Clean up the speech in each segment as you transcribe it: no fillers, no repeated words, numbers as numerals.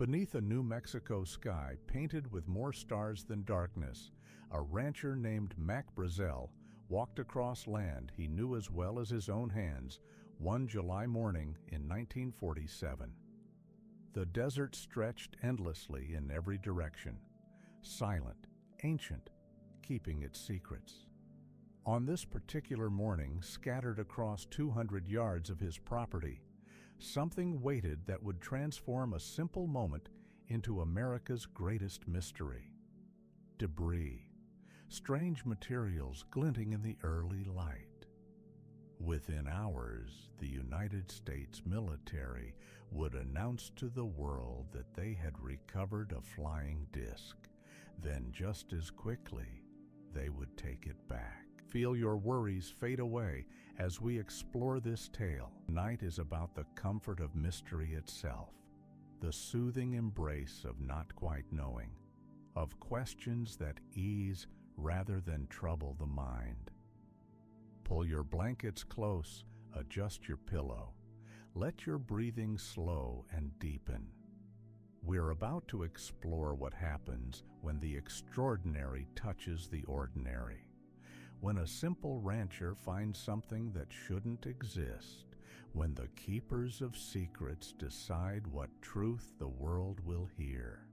Beneath a New Mexico sky painted with more stars than darkness, a rancher named Mac Brazel walked across land he knew as well as his own hands one July morning in 1947. The desert stretched endlessly in every direction, silent, ancient, keeping its secrets. On this particular morning, scattered across 200 yards of his property, something waited that would transform a simple moment into America's greatest mystery. Debris, strange materials glinting in the early light. Within hours, the United States military would announce to the world that they had recovered a flying disc. Then just as quickly, they would take it back. Feel your worries fade away as we explore this tale. Night is about the comfort of mystery itself, the soothing embrace of not quite knowing, of questions that ease rather than trouble the mind. Pull your blankets close, adjust your pillow. Let your breathing slow and deepen. We're about to explore what happens when the extraordinary touches the ordinary. When a simple rancher finds something that shouldn't exist, when the keepers of secrets decide what truth the world will hear.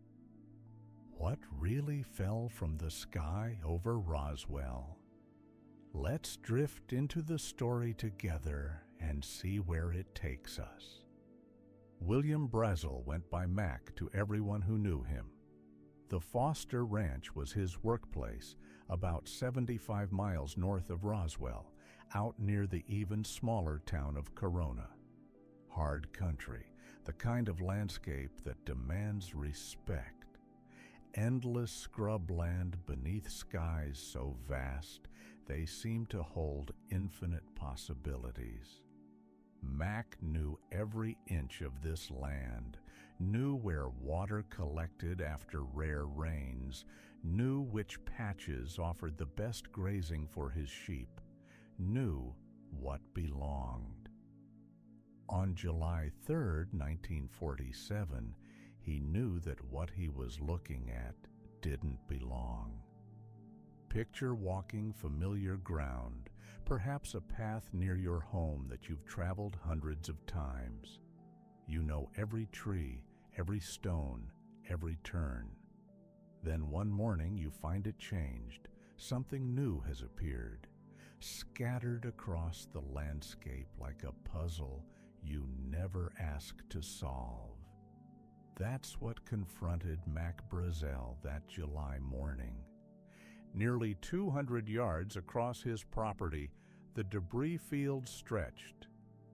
What really fell from the sky over Roswell? Let's drift into the story together and see where it takes us. William Brazel went by Mac to everyone who knew him. The Foster Ranch was his workplace, about 75 miles north of Roswell, out near the even smaller town of Corona. Hard country, the kind of landscape that demands respect. Endless scrubland beneath skies so vast, they seem to hold infinite possibilities. Mac knew every inch of this land, knew where water collected after rare rains, knew which patches offered the best grazing for his sheep, knew what belonged. On July 3, 1947, he knew that what he was looking at didn't belong. Picture walking familiar ground, perhaps a path near your home that you've traveled hundreds of times. You know every tree, every stone, every turn. Then one morning you find it changed. Something new has appeared, scattered across the landscape like a puzzle you never asked to solve. That's what confronted Mac Brazel that July morning. Nearly 200 yards across his property, the debris field stretched.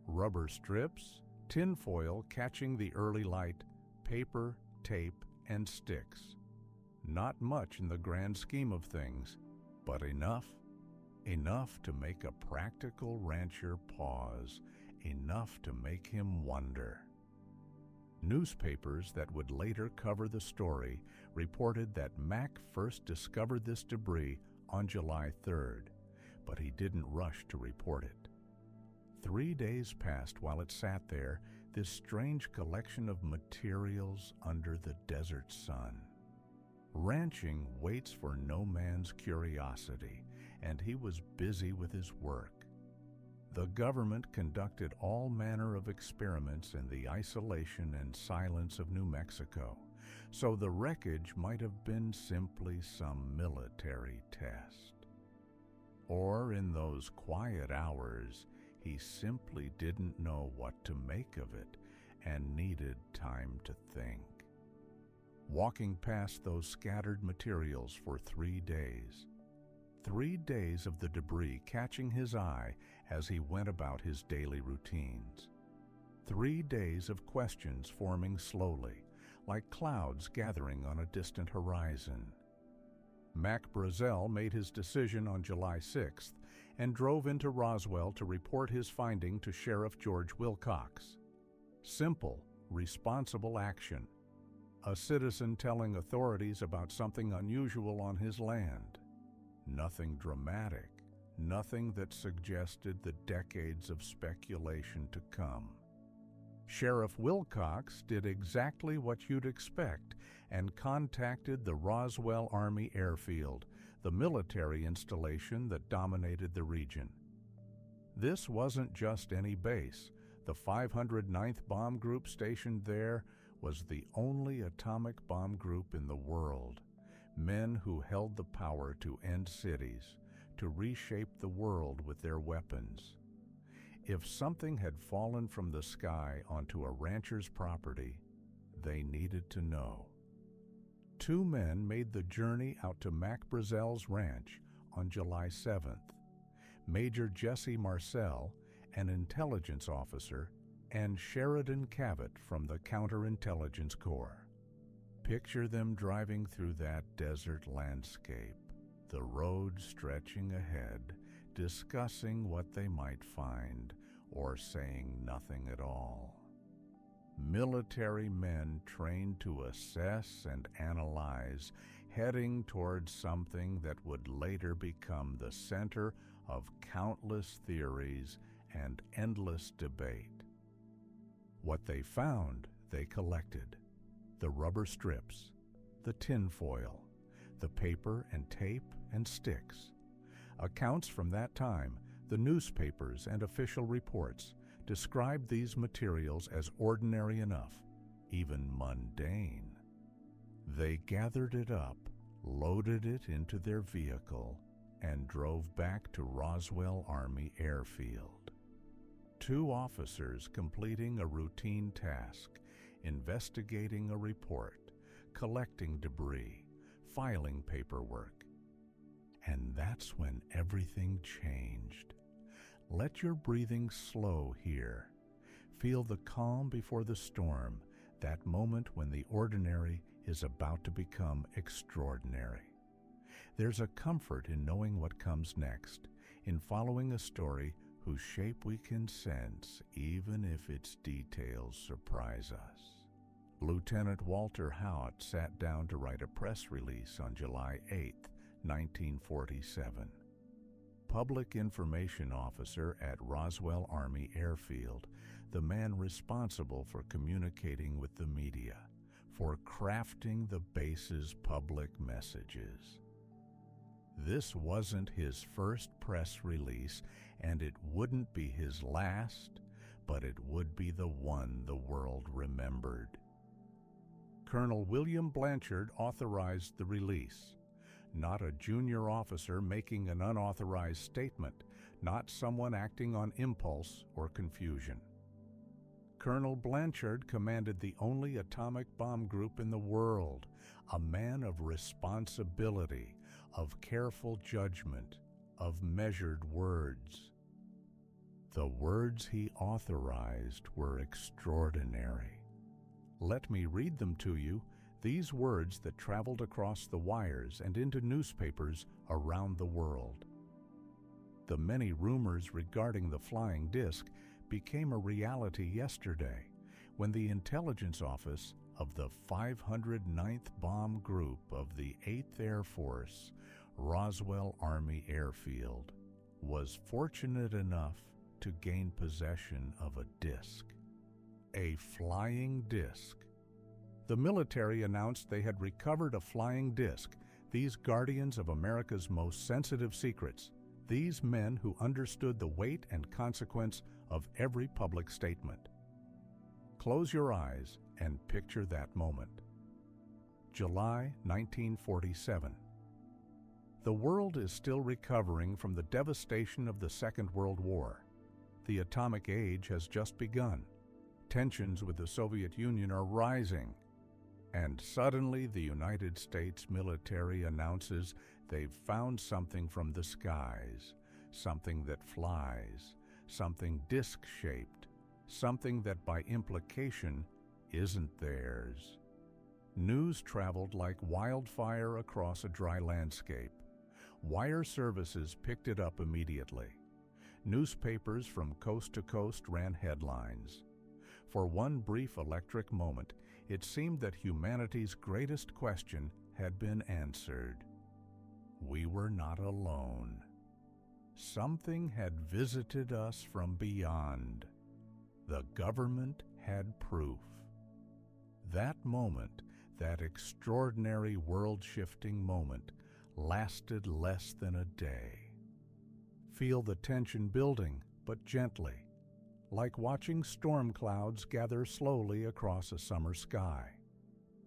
Rubber strips, tinfoil catching the early light, paper, tape, and sticks. Not much in the grand scheme of things, but enough. Enough to make a practical rancher pause, enough to make him wonder. Newspapers that would later cover the story reported that Mac first discovered this debris on July 3rd, but he didn't rush to report it. 3 days passed while it sat there, this strange collection of materials under the desert sun. Ranching waits for no man's curiosity, and he was busy with his work. The government conducted all manner of experiments in the isolation and silence of New Mexico, so the wreckage might have been simply some military test. Or in those quiet hours, he simply didn't know what to make of it and needed time to think. Walking past those scattered materials for 3 days, 3 days of the debris catching his eye as he went about his daily routines. 3 days of questions forming slowly, like clouds gathering on a distant horizon. Mac Brazel made his decision on July 6th and drove into Roswell to report his finding to Sheriff George Wilcox. Simple, responsible action. A citizen telling authorities about something unusual on his land. Nothing dramatic, nothing that suggested the decades of speculation to come. Sheriff Wilcox did exactly what you'd expect and contacted the Roswell Army Airfield, the military installation that dominated the region. This wasn't just any base. The 509th Bomb Group stationed there was the only atomic bomb group in the world. Men who held the power to end cities, to reshape the world with their weapons. If something had fallen from the sky onto a rancher's property, they needed to know. 2 men made the journey out to Mac Brazel's ranch on July 7th. Major Jesse Marcel, an intelligence officer, and Sheridan Cavett from the Counterintelligence Corps. Picture them driving through that desert landscape, the road stretching ahead, discussing what they might find, or saying nothing at all. Military men trained to assess and analyze, heading towards something that would later become the center of countless theories and endless debate. What they found, they collected. The rubber strips, the tinfoil, the paper and tape and sticks. Accounts from that time, the newspapers and official reports, described these materials as ordinary enough, even mundane. They gathered it up, loaded it into their vehicle, and drove back to Roswell Army Airfield. 2 officers completing a routine task, investigating a report, collecting debris, filing paperwork. And that's when everything changed. Let your breathing slow here. Feel the calm before the storm, that moment when the ordinary is about to become extraordinary. There's a comfort in knowing what comes next, in following a story whose shape we can sense, even if its details surprise us. Lieutenant Walter Howat sat down to write a press release on July 8, 1947. Public Information Officer at Roswell Army Airfield, the man responsible for communicating with the media, for crafting the base's public messages. This wasn't his first press release, and it wouldn't be his last, but it would be the one the world remembered. Colonel William Blanchard authorized the release. Not a junior officer making an unauthorized statement, not someone acting on impulse or confusion. Colonel Blanchard commanded the only atomic bomb group in the world, a man of responsibility, of careful judgment, of measured words. The words he authorized were extraordinary. Let me read them to you, these words that traveled across the wires and into newspapers around the world. The many rumors regarding the flying disc became a reality yesterday when the intelligence office of the 509th Bomb Group of the 8th Air Force, Roswell Army Airfield, was fortunate enough to gain possession of a disc. A flying disc. The military announced they had recovered a flying disc, these guardians of America's most sensitive secrets, these men who understood the weight and consequence of every public statement. Close your eyes and picture that moment. July 1947. The world is still recovering from the devastation of the Second World War. The atomic age has just begun. Tensions with the Soviet Union are rising. And suddenly the United States military announces they've found something from the skies, something that flies, something disc-shaped, something that by implication isn't theirs. News traveled like wildfire across a dry landscape. Wire services picked it up immediately. Newspapers from coast to coast ran headlines. For one brief electric moment, it seemed that humanity's greatest question had been answered. We were not alone. Something had visited us from beyond. The government had proof. That moment, that extraordinary world-shifting moment, lasted less than a day. Feel the tension building, but gently, like watching storm clouds gather slowly across a summer sky.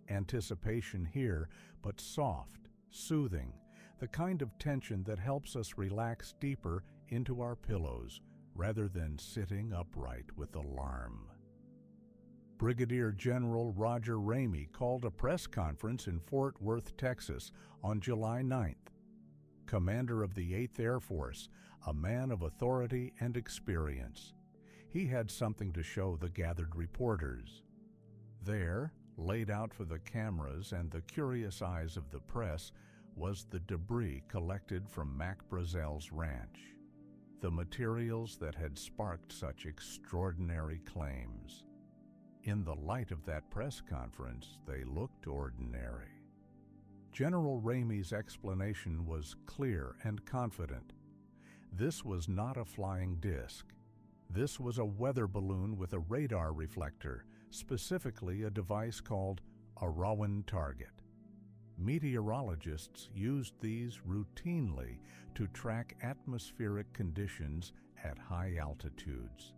Anticipation here, but soft, soothing, the kind of tension that helps us relax deeper into our pillows rather than sitting upright with alarm. Brigadier General Roger Ramey called a press conference in Fort Worth, Texas on July 9th. Commander of the 8th Air Force, a man of authority and experience. He had something to show the gathered reporters. There, laid out for the cameras and the curious eyes of the press, was the debris collected from Mac Brazel's ranch, the materials that had sparked such extraordinary claims. In the light of that press conference, they looked ordinary. General Ramey's explanation was clear and confident. This was not a flying disc. This was a weather balloon with a radar reflector, specifically a device called a Rowan target. Meteorologists used these routinely to track atmospheric conditions at high altitudes.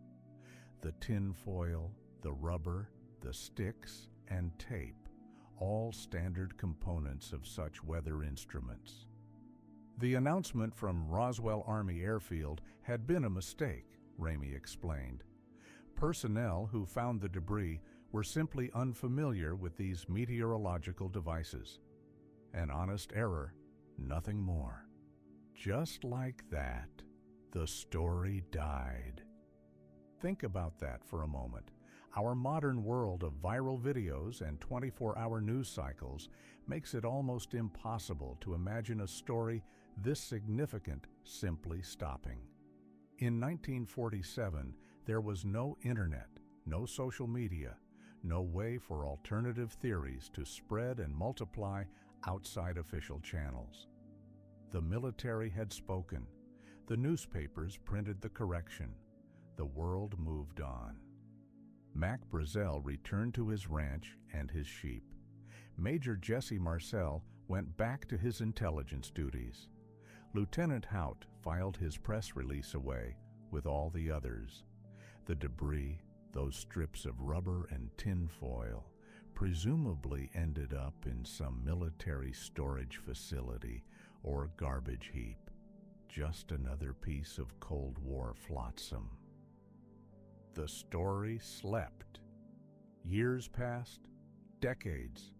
The tinfoil, the rubber, the sticks, and tape, all standard components of such weather instruments. The announcement from Roswell Army Airfield had been a mistake, Ramey explained. Personnel who found the debris were simply unfamiliar with these meteorological devices. An honest error, nothing more. Just like that, the story died. Think about that for a moment. Our modern world of viral videos and 24-hour news cycles makes it almost impossible to imagine a story this significant simply stopping. In 1947, there was no internet, no social media, no way for alternative theories to spread and multiply outside official channels. The military had spoken. The newspapers printed the correction. The world moved on. Mac Brazel returned to his ranch and his sheep. Major Jesse Marcel went back to his intelligence duties. Lieutenant Hout filed his press release away with all the others. The debris, those strips of rubber and tinfoil, presumably ended up in some military storage facility or garbage heap. Just another piece of Cold War flotsam. The story slept. Years passed, decades.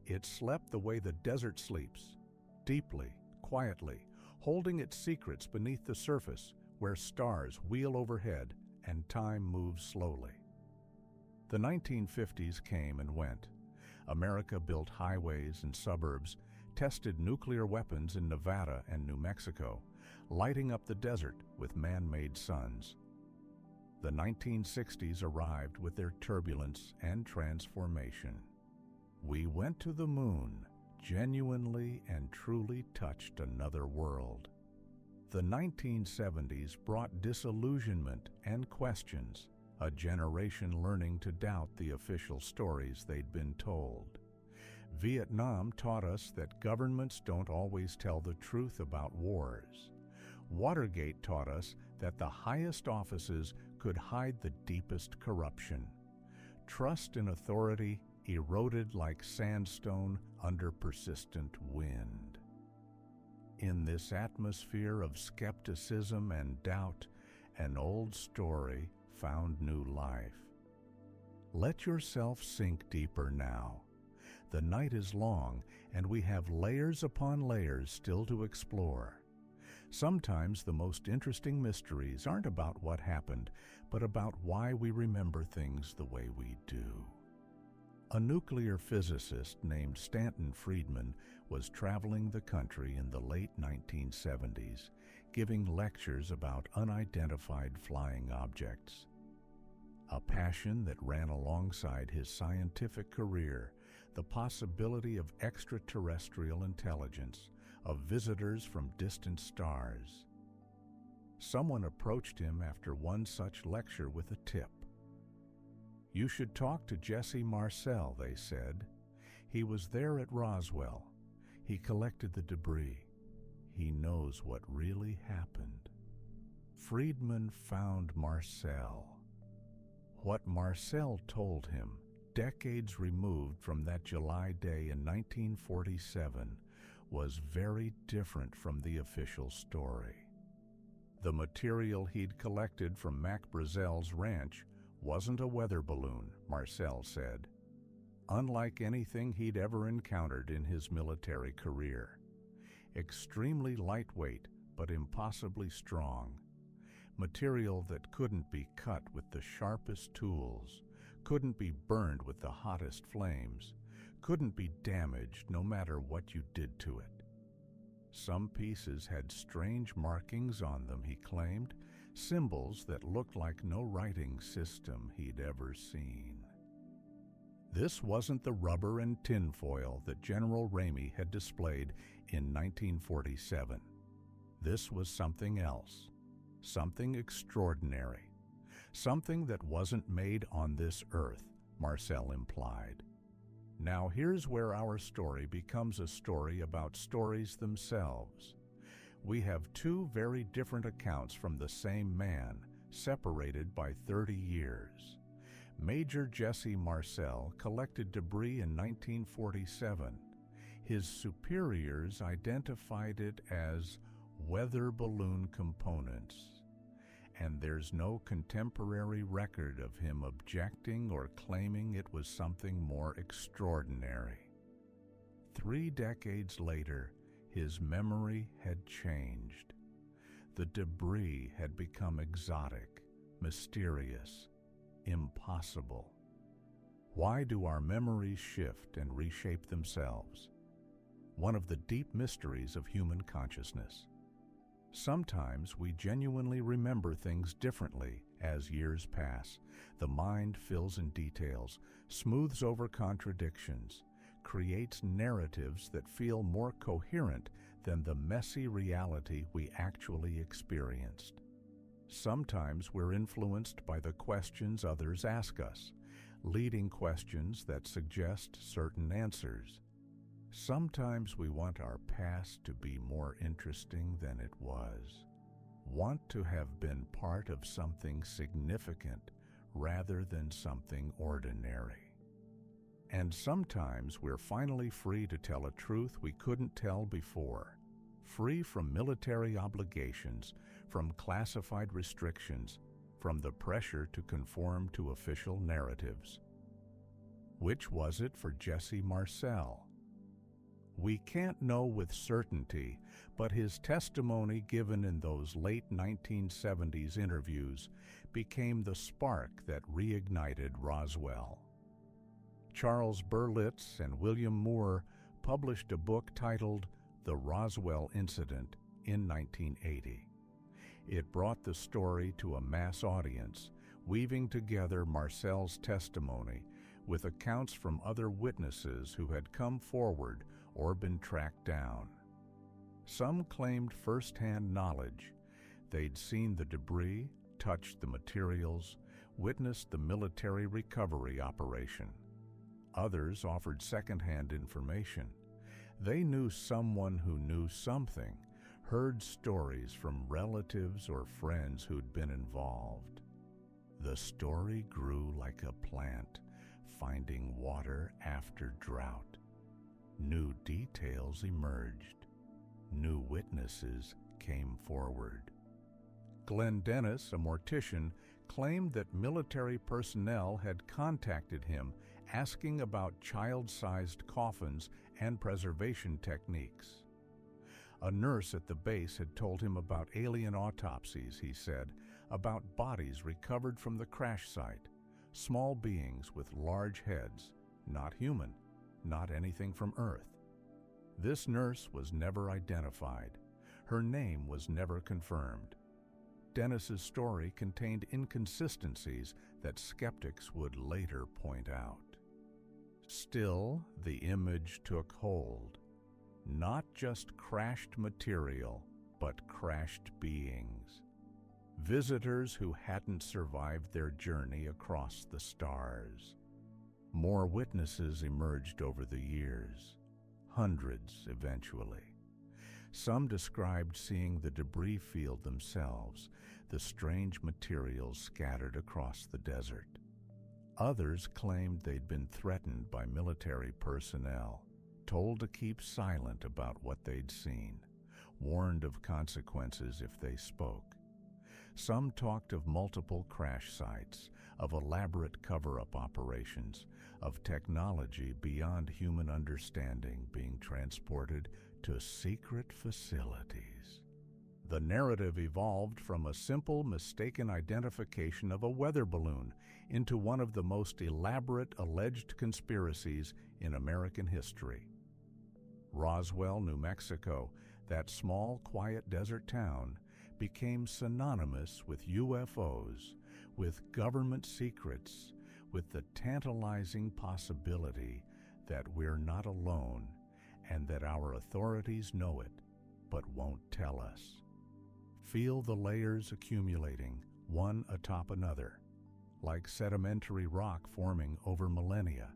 It slept the way the desert sleeps, deeply, quietly, holding its secrets beneath the surface where stars wheel overhead and time moves slowly. The 1950s came and went. America built highways and suburbs, tested nuclear weapons in Nevada and New Mexico, lighting up the desert with man-made suns. The 1960s arrived with their turbulence and transformation. We went to the moon, genuinely and truly touched another world. The 1970s brought disillusionment and questions, a generation learning to doubt the official stories they'd been told. Vietnam taught us that governments don't always tell the truth about wars. Watergate taught us that the highest offices could hide the deepest corruption. Trust in authority eroded like sandstone under persistent wind. In this atmosphere of skepticism and doubt, an old story found new life. Let yourself sink deeper now. The night is long, and we have layers upon layers still to explore. Sometimes the most interesting mysteries aren't about what happened, but about why we remember things the way we do. A nuclear physicist named Stanton Friedman was traveling the country in the late 1970s, giving lectures about unidentified flying objects. A passion that ran alongside his scientific career, the possibility of extraterrestrial intelligence, of visitors from distant stars. Someone approached him after one such lecture with a tip. "You should talk to Jesse Marcel," they said. "He was there at Roswell. He collected the debris. He knows what really happened." Friedman found Marcel. What Marcel told him, decades removed from that July day in 1947, was very different from the official story. The material he'd collected from Mac Brazel's ranch wasn't a weather balloon, Marcel said, unlike anything he'd ever encountered in his military career. Extremely lightweight, but impossibly strong. Material that couldn't be cut with the sharpest tools, couldn't be burned with the hottest flames, couldn't be damaged no matter what you did to it. Some pieces had strange markings on them, he claimed, symbols that looked like no writing system he'd ever seen. This wasn't the rubber and tinfoil that General Ramey had displayed in 1947. This was something else, something extraordinary, something that wasn't made on this earth, Marcel implied. Now here's where our story becomes a story about stories themselves. We have two very different accounts from the same man, separated by 30 years. Major Jesse Marcel collected debris in 1947. His superiors identified it as weather balloon components, and there's no contemporary record of him objecting or claiming it was something more extraordinary. 3 decades later, his memory had changed. The debris had become exotic, mysterious, impossible. Why do our memories shift and reshape themselves? One of the deep mysteries of human consciousness. Sometimes we genuinely remember things differently as years pass. The mind fills in details, smooths over contradictions, creates narratives that feel more coherent than the messy reality we actually experienced. Sometimes we're influenced by the questions others ask us, leading questions that suggest certain answers. Sometimes we want our past to be more interesting than it was, want to have been part of something significant rather than something ordinary. And sometimes we're finally free to tell a truth we couldn't tell before, free from military obligations, from classified restrictions, from the pressure to conform to official narratives. Which was it for Jesse Marcel? We can't know with certainty, but his testimony given in those late 1970s interviews became the spark that reignited Roswell. Charles Berlitz and William Moore published a book titled The Roswell Incident in 1980. It brought the story to a mass audience, weaving together Marcel's testimony with accounts from other witnesses who had come forward or been tracked down. Some claimed first-hand knowledge. They'd seen the debris, touched the materials, witnessed the military recovery operation. Others offered second-hand information. They knew someone who knew something, heard stories from relatives or friends who'd been involved. The story grew like a plant, finding water after drought. New details emerged. New witnesses came forward. Glenn Dennis, a mortician, claimed that military personnel had contacted him asking about child-sized coffins and preservation techniques. A nurse at the base had told him about alien autopsies, he said, about bodies recovered from the crash site, small beings with large heads, not human, not anything from Earth. This nurse was never identified. Her name was never confirmed. Dennis's story contained inconsistencies that skeptics would later point out. Still, the image took hold. Not just crashed material, but crashed beings. visitors who hadn't survived their journey across the stars. More witnesses emerged over the years, hundreds eventually. Some described seeing the debris field themselves, the strange materials scattered across the desert. Others claimed they'd been threatened by military personnel, told to keep silent about what they'd seen, warned of consequences if they spoke. Some talked of multiple crash sites, of elaborate cover-up operations, of technology beyond human understanding being transported to secret facilities. The narrative evolved from a simple, mistaken identification of a weather balloon into one of the most elaborate alleged conspiracies in American history. Roswell, New Mexico, that small, quiet desert town, became synonymous with UFOs, with government secrets, with the tantalizing possibility that we're not alone and that our authorities know it but won't tell us. Feel the layers accumulating, one atop another, like sedimentary rock forming over millennia,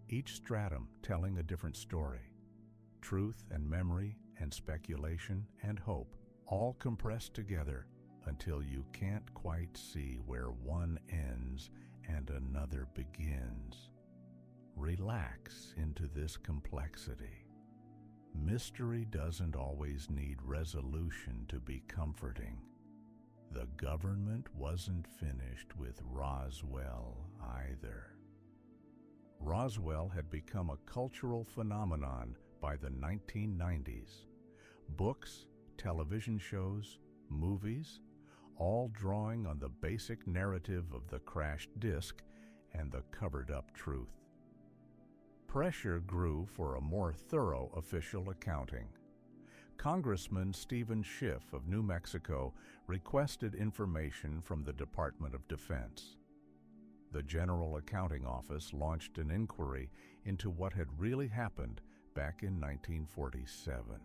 each stratum telling a different story. Truth and memory and speculation and hope all compressed together until you can't quite see where one ends and another begins. Relax into this complexity. Mystery doesn't always need resolution to be comforting. The government wasn't finished with Roswell either. Roswell had become a cultural phenomenon by the 1990s. Books, television shows, movies, all drawing on the basic narrative of the crashed disk and the covered-up truth. Pressure grew for a more thorough official accounting. Congressman Stephen Schiff of New Mexico requested information from the Department of Defense. The General Accounting Office launched an inquiry into what had really happened back in 1947.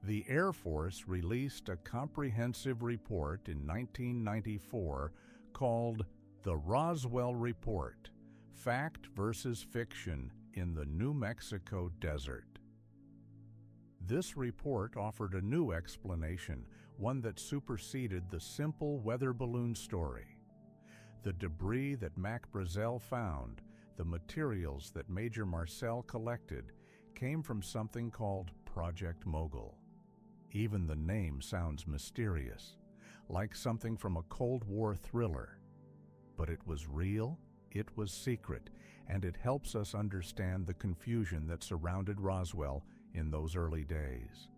The Air Force released a comprehensive report in 1994 called The Roswell Report: Fact versus Fiction in the New Mexico Desert. This report offered a new explanation, one that superseded the simple weather balloon story. The debris that Mac Brazel found, the materials that Major Marcel collected, came from something called Project Mogul. Even the name sounds mysterious, like something from a Cold War thriller. But it was real, it was secret, and it helps us understand the confusion that surrounded Roswell in those early days.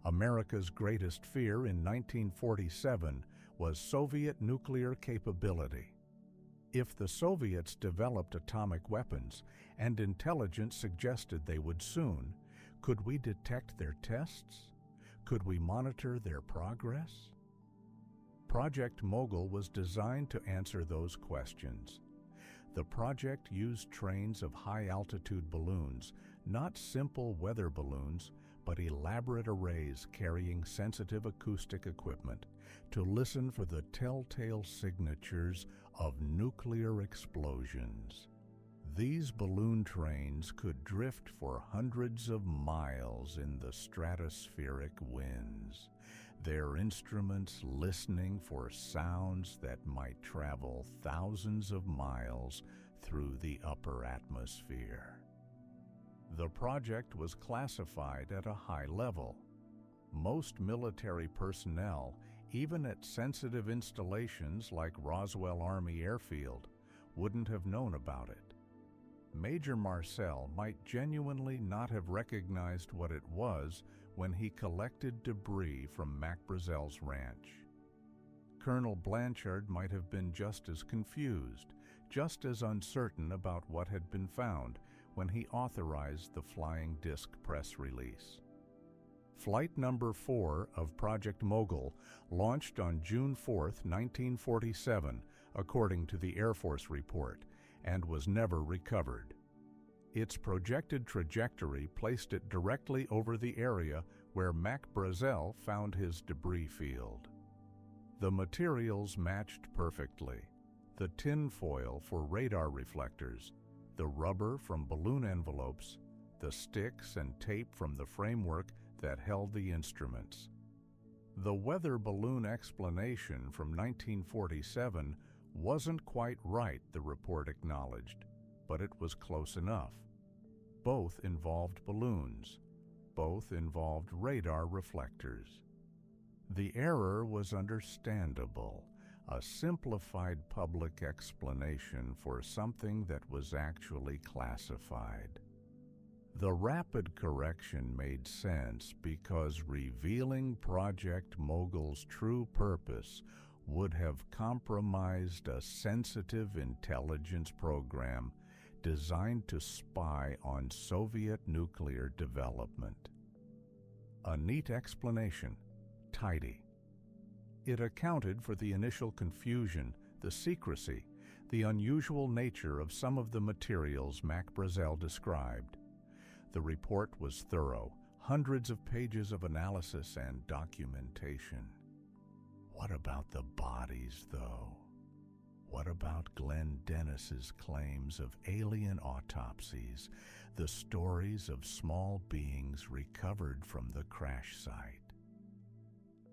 America's greatest fear in 1947 was Soviet nuclear capability. If the Soviets developed atomic weapons, and intelligence suggested they would soon, could we detect their tests? Could we monitor their progress? Project Mogul was designed to answer those questions. The project used trains of high-altitude balloons, not simple weather balloons, but elaborate arrays carrying sensitive acoustic equipment to listen for the telltale signatures of nuclear explosions. These balloon trains could drift for hundreds of miles in the stratospheric winds, their instruments listening for sounds that might travel thousands of miles through the upper atmosphere. The project was classified at a high level. Most military personnel, even at sensitive installations like Roswell Army Airfield, wouldn't have known about it. Major Marcel might genuinely not have recognized what it was when he collected debris from Mac Brazel's ranch. Colonel Blanchard might have been just as confused, just as uncertain about what had been found when he authorized the flying disc press release. Flight number 4 of Project Mogul launched on June 4, 1947, according to the Air Force report, and was never recovered. Its projected trajectory placed it directly over the area where Mac Brazel found his debris field. The materials matched perfectly. The tin foil for radar reflectors, the rubber from balloon envelopes, the sticks and tape from the framework that held the instruments. The weather balloon explanation from 1947 wasn't quite right, the report acknowledged, but it was close enough. Both involved balloons. Both involved radar reflectors. The error was understandable, a simplified public explanation for something that was actually classified. The rapid correction made sense because revealing Project Mogul's true purpose would have compromised a sensitive intelligence program designed to spy on Soviet nuclear development. A neat explanation, tidy. It accounted for the initial confusion, the secrecy, the unusual nature of some of the materials Mac Brazel described. The report was thorough, hundreds of pages of analysis and documentation. What about the bodies, though? What about Glenn Dennis's claims of alien autopsies, the stories of small beings recovered from the crash site?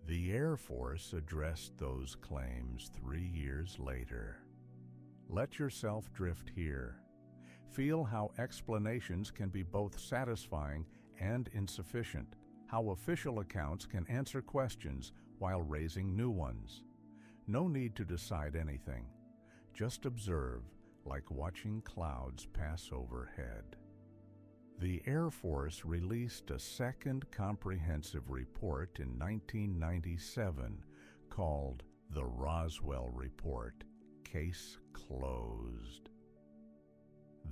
The Air Force addressed those claims 3 years later. Let yourself drift here. Feel how explanations can be both satisfying and insufficient, how official accounts can answer questions while raising new ones. No need to decide anything. Just observe, like watching clouds pass overhead. The Air Force released a second comprehensive report in 1997 called the Roswell Report, Case Closed.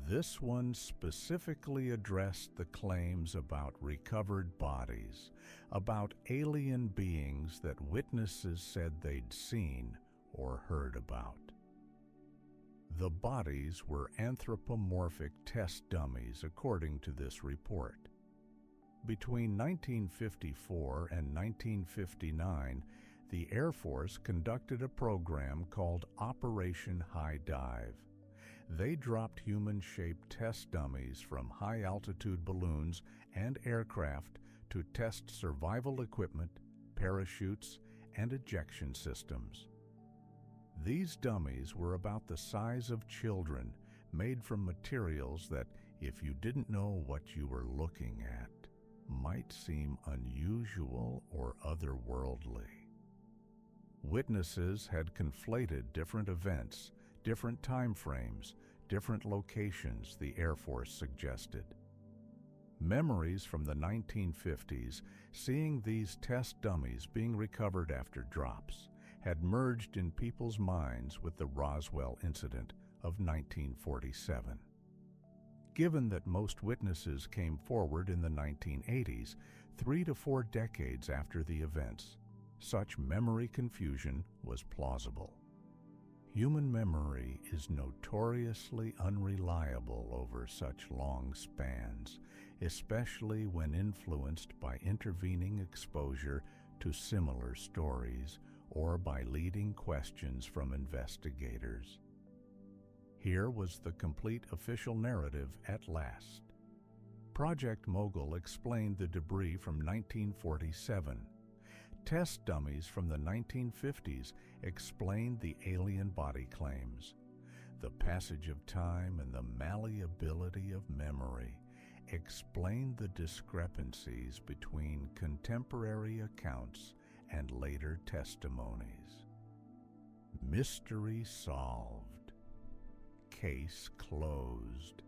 This one specifically addressed the claims about recovered bodies, about alien beings that witnesses said they'd seen or heard about. The bodies were anthropomorphic test dummies, according to this report. Between 1954 and 1959, the Air Force conducted a program called Operation High Dive. They dropped human-shaped test dummies from high-altitude balloons and aircraft to test survival equipment, parachutes, and ejection systems. These dummies were about the size of children, made from materials that, if you didn't know what you were looking at, might seem unusual or otherworldly. Witnesses had conflated different events, different time frames, different locations, the Air Force suggested. Memories from the 1950s, seeing these test dummies being recovered after drops, had merged in people's minds with the Roswell incident of 1947. Given that most witnesses came forward in the 1980s, 3 to 4 decades after the events, such memory confusion was plausible. Human memory is notoriously unreliable over such long spans, especially when influenced by intervening exposure to similar stories or by leading questions from investigators. Here was the complete official narrative at last. Project Mogul explained the debris from 1947. Test dummies from the 1950s explained the alien body claims. The passage of time and the malleability of memory explained the discrepancies between contemporary accounts and later testimonies. Mystery solved. Case closed.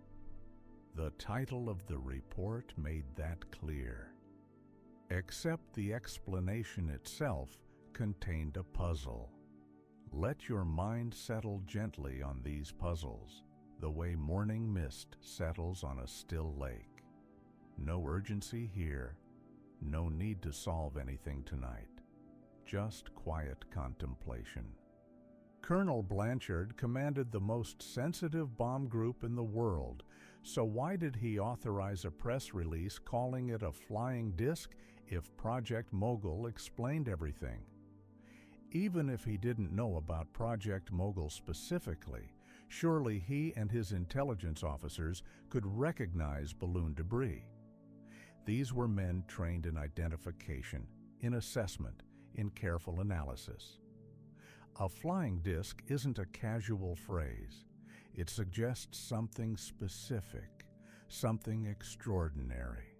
The title of the report made that clear. Except the explanation itself contained a puzzle. Let your mind settle gently on these puzzles, the way morning mist settles on a still lake. No urgency here, no need to solve anything tonight. Just quiet contemplation. Colonel Blanchard commanded the most sensitive bomb group in the world, so why did he authorize a press release calling it a flying disc if Project Mogul explained everything? Even if he didn't know about Project Mogul specifically, surely he and his intelligence officers could recognize balloon debris. These were men trained in identification, in assessment, in careful analysis. A flying disc isn't a casual phrase. It suggests something specific, something extraordinary.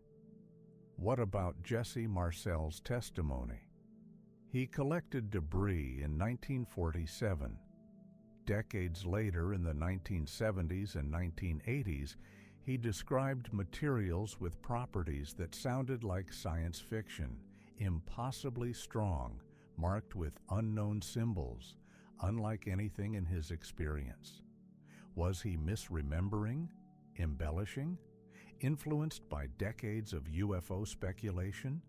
What about Jesse Marcel's testimony? He collected debris in 1947. Decades later, in the 1970s and 1980s, he described materials with properties that sounded like science fiction, impossibly strong, marked with unknown symbols, unlike anything in his experience. Was he misremembering, embellishing, influenced by decades of UFO speculation?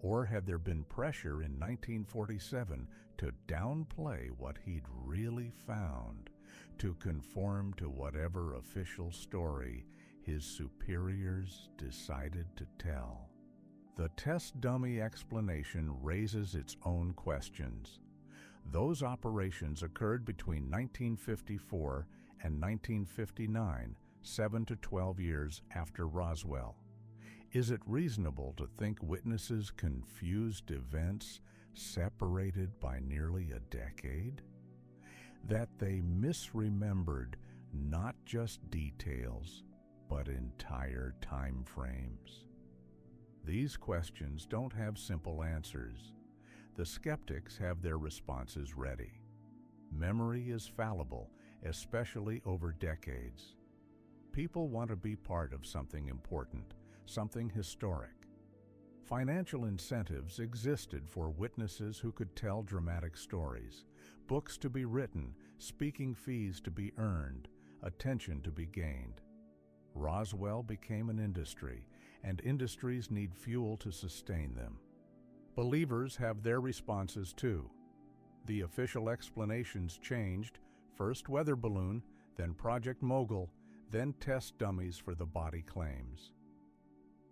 Or had there been pressure in 1947 to downplay what he'd really found, to conform to whatever official story his superiors decided to tell? The test dummy explanation raises its own questions. Those operations occurred between 1954 and 1959, 7 to 12 years after Roswell. Is it reasonable to think witnesses confused events separated by nearly a decade? That they misremembered not just details, but entire time frames? These questions don't have simple answers. The skeptics have their responses ready. Memory is fallible, especially over decades. People want to be part of something important, something historic. Financial incentives existed for witnesses who could tell dramatic stories, books to be written, speaking fees to be earned, attention to be gained. Roswell became an industry, and industries need fuel to sustain them. Believers have their responses too. The official explanations changed, first weather balloon, then Project Mogul, then test dummies for the body claims.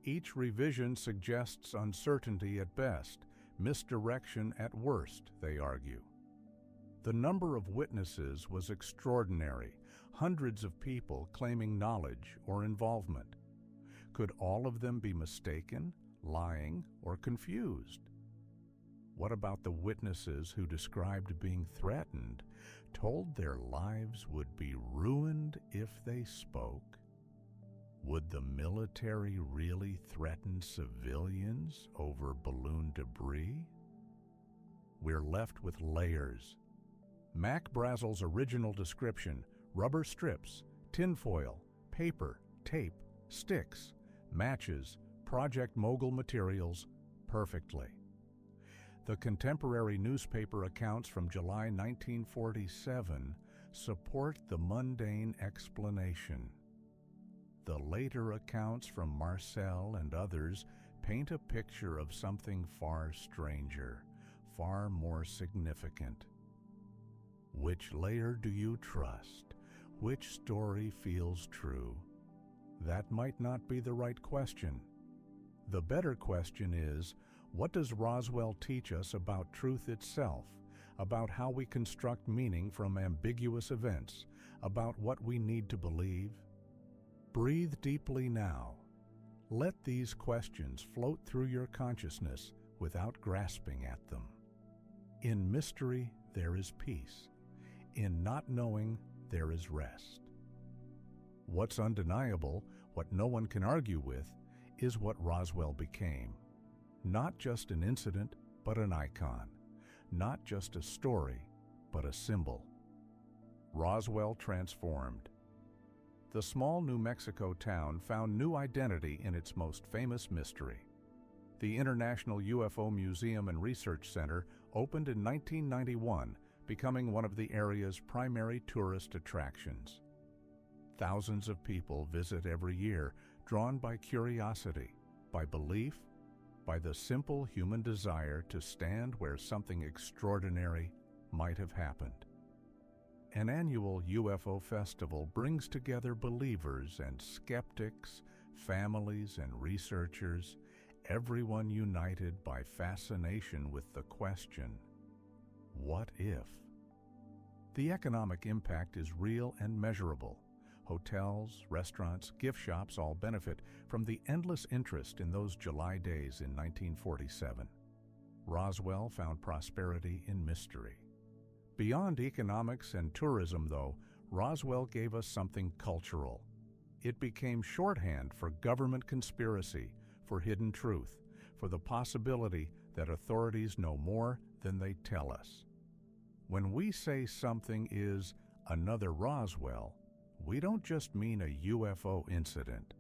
Each revision suggests uncertainty at best, misdirection at worst, they argue. The number of witnesses was extraordinary, hundreds of people claiming knowledge or involvement. Could all of them be mistaken, lying, or confused? What about the witnesses who described being threatened, told their lives would be ruined if they spoke? Would the military really threaten civilians over balloon debris? We're left with layers. Mac Brazel's original description: rubber strips, tinfoil, paper, tape, sticks, matches, Project Mogul materials, perfectly. The contemporary newspaper accounts from July 1947 support the mundane explanation. The later accounts from Marcel and others paint a picture of something far stranger, far more significant. Which layer do you trust? Which story feels true? That might not be the right question. The better question is, what does Roswell teach us about truth itself, about how we construct meaning from ambiguous events, about what we need to believe? Breathe deeply now. Let these questions float through your consciousness without grasping at them. In mystery, there is peace. In not knowing, there is rest. What's undeniable, what no one can argue with, is what Roswell became. Not just an incident, but an icon. Not just a story, but a symbol. Roswell transformed. The small New Mexico town found new identity in its most famous mystery. The International UFO Museum and Research Center opened in 1991, becoming one of the area's primary tourist attractions. Thousands of people visit every year, drawn by curiosity, by belief, by the simple human desire to stand where something extraordinary might have happened. An annual UFO festival brings together believers and skeptics, families and researchers, everyone united by fascination with the question, what if? The economic impact is real and measurable. Hotels, restaurants, gift shops all benefit from the endless interest in those July days in 1947. Roswell found prosperity in mystery. Beyond economics and tourism, though, Roswell gave us something cultural. It became shorthand for government conspiracy, for hidden truth, for the possibility that authorities know more than they tell us. When we say something is another Roswell, we don't just mean a UFO incident.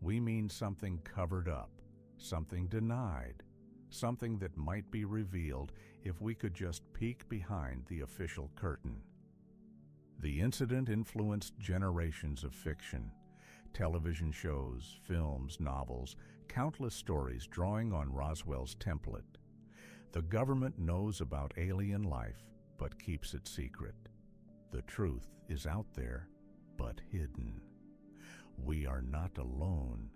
We mean something covered up, something denied, something that might be revealed if we could just peek behind the official curtain. The incident influenced generations of fiction, television shows, films, novels, countless stories drawing on Roswell's template. The government knows about alien life, but keeps it secret. The truth is out there, but hidden. We are not alone,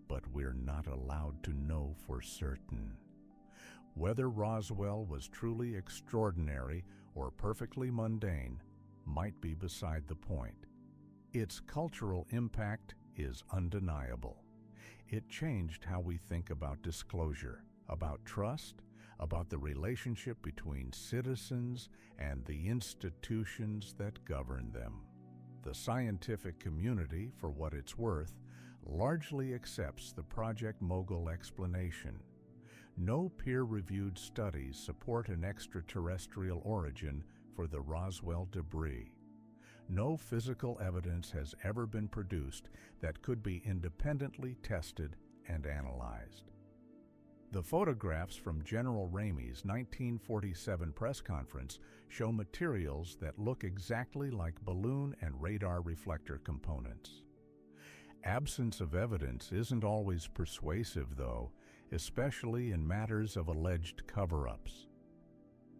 but we're not allowed to know for certain. Whether Roswell was truly extraordinary or perfectly mundane might be beside the point. Its cultural impact is undeniable. It changed how we think about disclosure, about trust, about the relationship between citizens and the institutions that govern them. The scientific community, for what it's worth, largely accepts the Project Mogul explanation. No peer-reviewed studies support an extraterrestrial origin for the Roswell debris. No physical evidence has ever been produced that could be independently tested and analyzed. The photographs from General Ramey's 1947 press conference show materials that look exactly like balloon and radar reflector components. Absence of evidence isn't always persuasive, though, especially in matters of alleged cover-ups.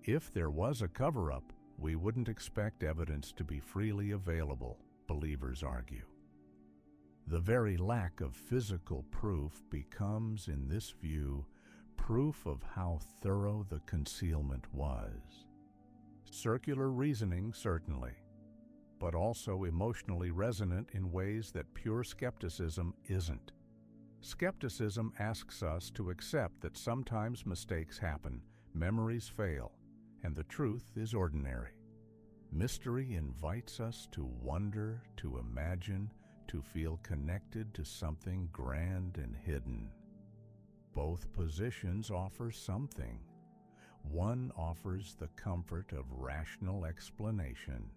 If there was a cover-up, we wouldn't expect evidence to be freely available, believers argue. The very lack of physical proof becomes, in this view, proof of how thorough the concealment was. Circular reasoning, certainly, but also emotionally resonant in ways that pure skepticism isn't. Skepticism asks us to accept that sometimes mistakes happen, memories fail, and the truth is ordinary. Mystery invites us to wonder, to imagine, to feel connected to something grand and hidden. Both positions offer something. One offers the comfort of rational explanation.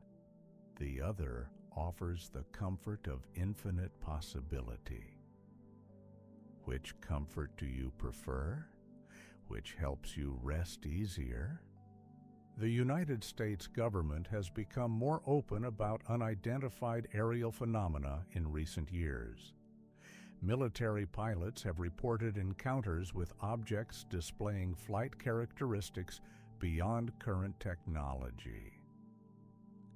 The other offers the comfort of infinite possibility. Which comfort do you prefer? Which helps you rest easier? The United States government has become more open about unidentified aerial phenomena in recent years. Military pilots have reported encounters with objects displaying flight characteristics beyond current technology.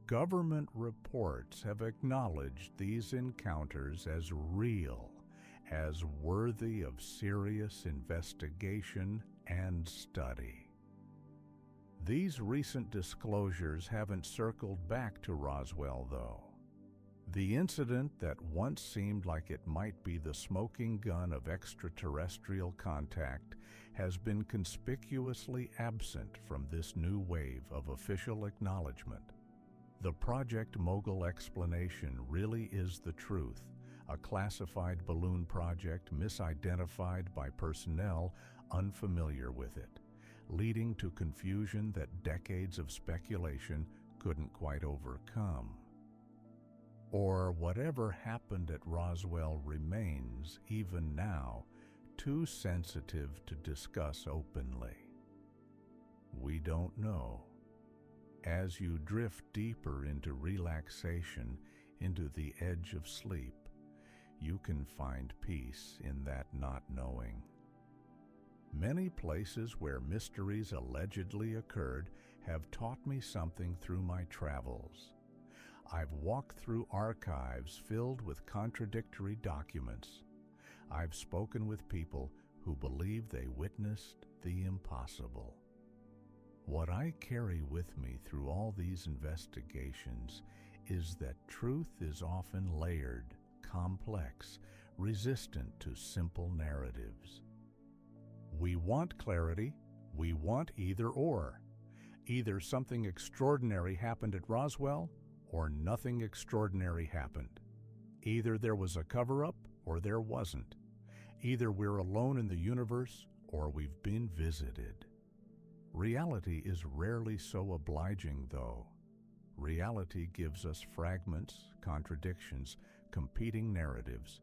Government reports have acknowledged these encounters as real, as worthy of serious investigation and study. These recent disclosures haven't circled back to Roswell, though. The incident that once seemed like it might be the smoking gun of extraterrestrial contact has been conspicuously absent from this new wave of official acknowledgement. The Project Mogul explanation really is the truth, a classified balloon project misidentified by personnel unfamiliar with it, leading to confusion that decades of speculation couldn't quite overcome. Or whatever happened at Roswell remains, even now, too sensitive to discuss openly. We don't know. As you drift deeper into relaxation, into the edge of sleep, you can find peace in that not knowing. Many places where mysteries allegedly occurred have taught me something through my travels. I've walked through archives filled with contradictory documents. I've spoken with people who believe they witnessed the impossible. What I carry with me through all these investigations is that truth is often layered, complex, resistant to simple narratives. We want clarity, we want either or. Either something extraordinary happened at Roswell, or nothing extraordinary happened. Either there was a cover-up, or there wasn't. Either we're alone in the universe, or we've been visited. Reality is rarely so obliging, though. Reality gives us fragments, contradictions, competing narratives.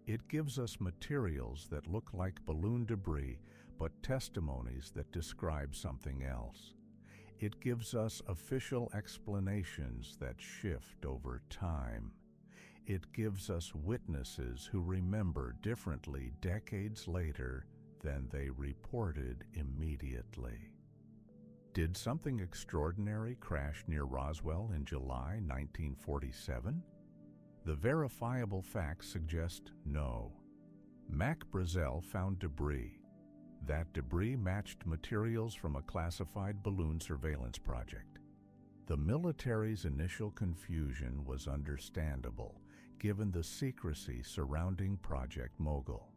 It gives us materials that look like balloon debris, but testimonies that describe something else. It gives us official explanations that shift over time. It gives us witnesses who remember differently decades later than they reported immediately. Did something extraordinary crash near Roswell in July 1947? The verifiable facts suggest no. Mac Brazel found debris. That debris matched materials from a classified balloon surveillance project. The military's initial confusion was understandable, given the secrecy surrounding Project Mogul.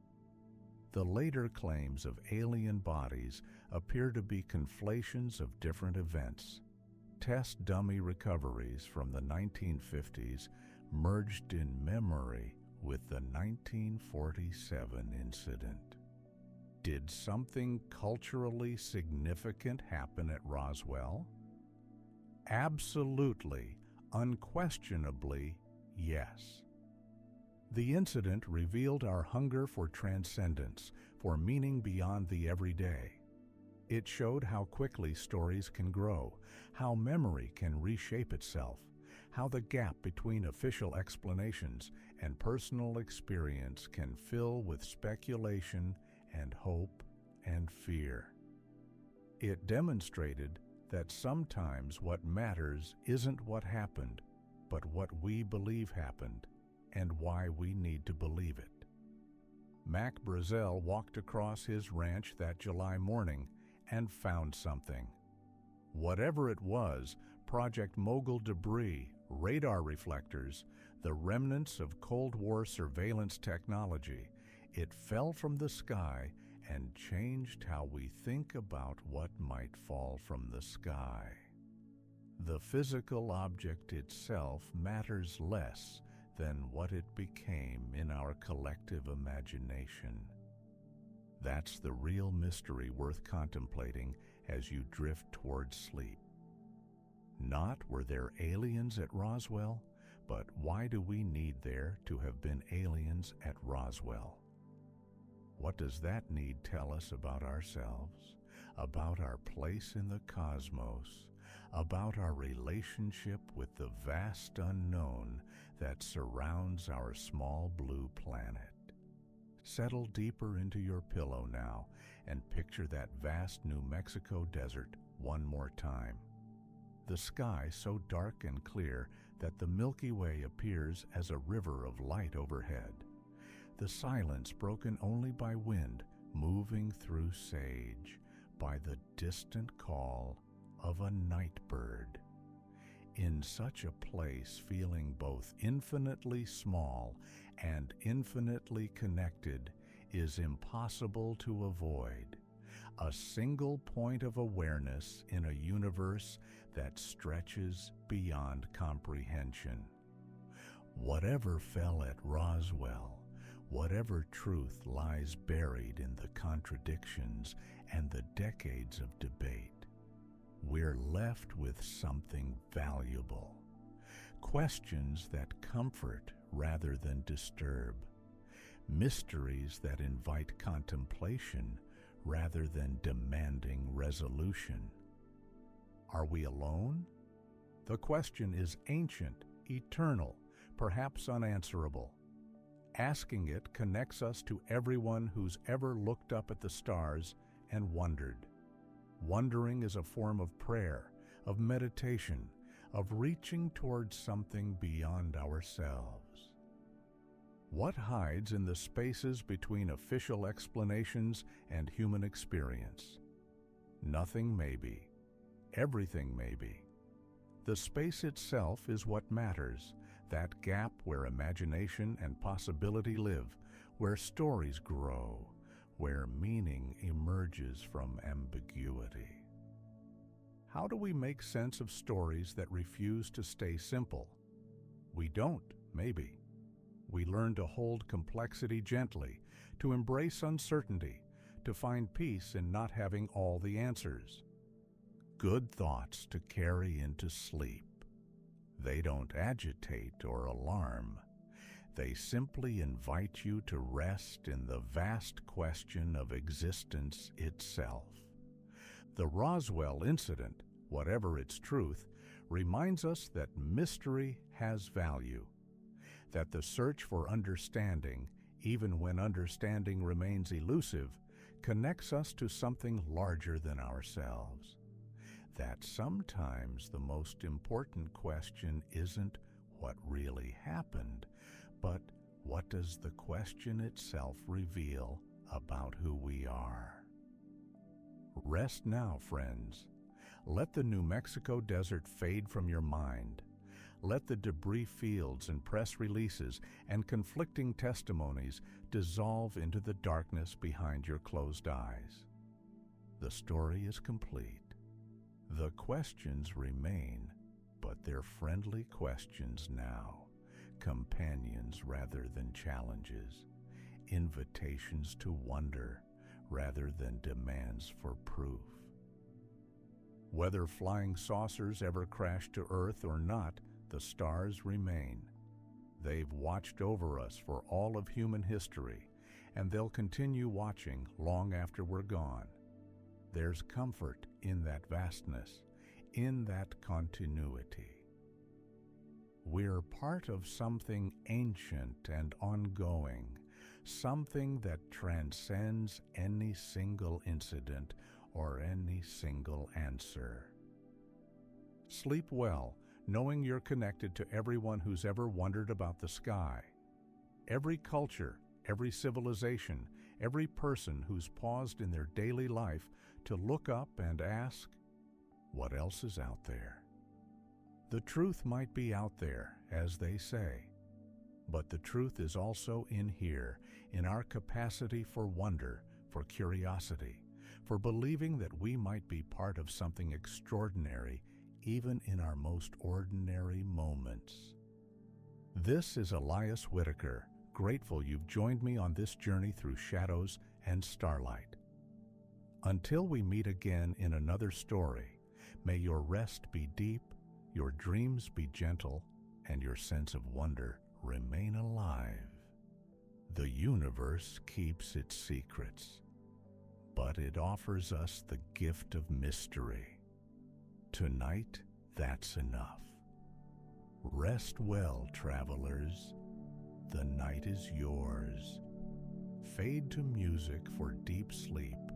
The later claims of alien bodies appear to be conflations of different events. Test dummy recoveries from the 1950s merged in memory with the 1947 incident. Did something culturally significant happen at Roswell? Absolutely, unquestionably, yes. The incident revealed our hunger for transcendence, for meaning beyond the everyday. It showed how quickly stories can grow, how memory can reshape itself, how the gap between official explanations and personal experience can fill with speculation and hope and fear. It demonstrated that sometimes what matters isn't what happened, but what we believe happened and why we need to believe it. Mac Brazel walked across his ranch that July morning and found something. Whatever it was, Project Mogul debris, radar reflectors, the remnants of Cold War surveillance technology, it fell from the sky and changed how we think about what might fall from the sky. The physical object itself matters less than what it became in our collective imagination. That's the real mystery worth contemplating as you drift towards sleep. Not were there aliens at Roswell, but why do we need there to have been aliens at Roswell? What does that need tell us about ourselves, about our place in the cosmos, about our relationship with the vast unknown that surrounds our small blue planet? Settle deeper into your pillow now and picture that vast New Mexico desert one more time. The sky so dark and clear that the Milky Way appears as a river of light overhead. The silence broken only by wind moving through sage, by the distant call of a night bird. In such a place, feeling both infinitely small and infinitely connected is impossible to avoid. A single point of awareness in a universe that stretches beyond comprehension. Whatever fell at Roswell, whatever truth lies buried in the contradictions and the decades of debate, we're left with something valuable. Questions that comfort rather than disturb. Mysteries that invite contemplation rather than demanding resolution. Are we alone? The question is ancient, eternal, perhaps unanswerable. Asking it connects us to everyone who's ever looked up at the stars and wondered. Wondering is a form of prayer, of meditation, of reaching towards something beyond ourselves. What hides in the spaces between official explanations and human experience? Nothing maybe, everything may be. The space itself is what matters, that gap where imagination and possibility live, where stories grow, where meaning emerges from ambiguity. How do we make sense of stories that refuse to stay simple? We don't, maybe. We learn to hold complexity gently, to embrace uncertainty, to find peace in not having all the answers. Good thoughts to carry into sleep. They don't agitate or alarm. They simply invite you to rest in the vast question of existence itself. The Roswell incident, whatever its truth, reminds us that mystery has value, that the search for understanding, even when understanding remains elusive, connects us to something larger than ourselves. That sometimes the most important question isn't what really happened, but what does the question itself reveal about who we are? Rest now, friends. Let the New Mexico desert fade from your mind. Let the debris fields and press releases and conflicting testimonies dissolve into the darkness behind your closed eyes. The story is complete. The questions remain, but they're friendly questions now, companions rather than challenges, invitations to wonder rather than demands for proof. Whether flying saucers ever crash to Earth or not, the stars remain. They've watched over us for all of human history, and they'll continue watching long after we're gone. There's comfort in that vastness, in that continuity. We're part of something ancient and ongoing, something that transcends any single incident or any single answer. Sleep well, knowing you're connected to everyone who's ever wondered about the sky. Every culture, every civilization, every person who's paused in their daily life to look up and ask, what else is out there? The truth might be out there, as they say, but the truth is also in here, in our capacity for wonder, for curiosity, for believing that we might be part of something extraordinary, even in our most ordinary moments. This is Elias Whitaker, grateful you've joined me on this journey through shadows and starlight. Until we meet again in another story, may your rest be deep, your dreams be gentle, and your sense of wonder remain alive. The universe keeps its secrets, but it offers us the gift of mystery. Tonight, that's enough. Rest well, travelers. The night is yours. Fade to music for deep sleep